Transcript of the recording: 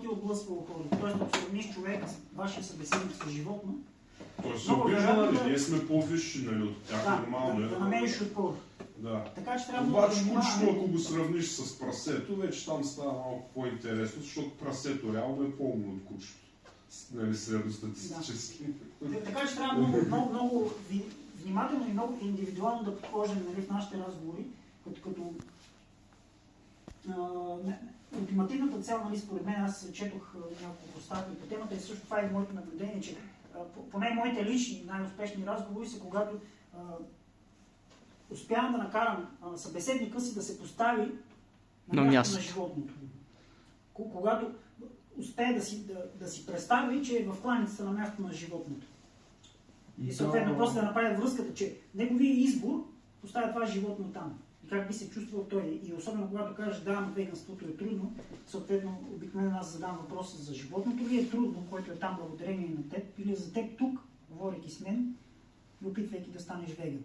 пъти отблъсквало хората. Тоест, ако сравниш човека, вашия събеседник с животно, той се обижда, нали? Ние сме по-висши, нали, от тях, нормално е. Да намериш отпор. Да. Така че трябва обаче да кучето, ако го сравниш с прасето, вече там става малко по-интересно, защото прасето реално е по-умно от кучето. Нали, средностатистически. Да. Така че трябва много внимателно и много индивидуално да подхождаме, нали, в нашите разговори, като ултимативната цел, нали, според мен, аз четох няколко статии по темата и също това е моето наблюдение, че поне моите лични най-успешни разговори са когато успявам да накарам събеседника си да се постави на място на животното. Когато успее да си представи, че е в кланицата на място на животното. И съответно после да направи връзката, че неговия избор поставя това животно там. И как би се чувствал той. И особено когато кажеш, да, но веганството е трудно, съответно обикновено аз задам въпроса за животното ли е трудно, който е там благодарение на теб, или за теб тук, говорейки с мен и опитвайки да станеш веган.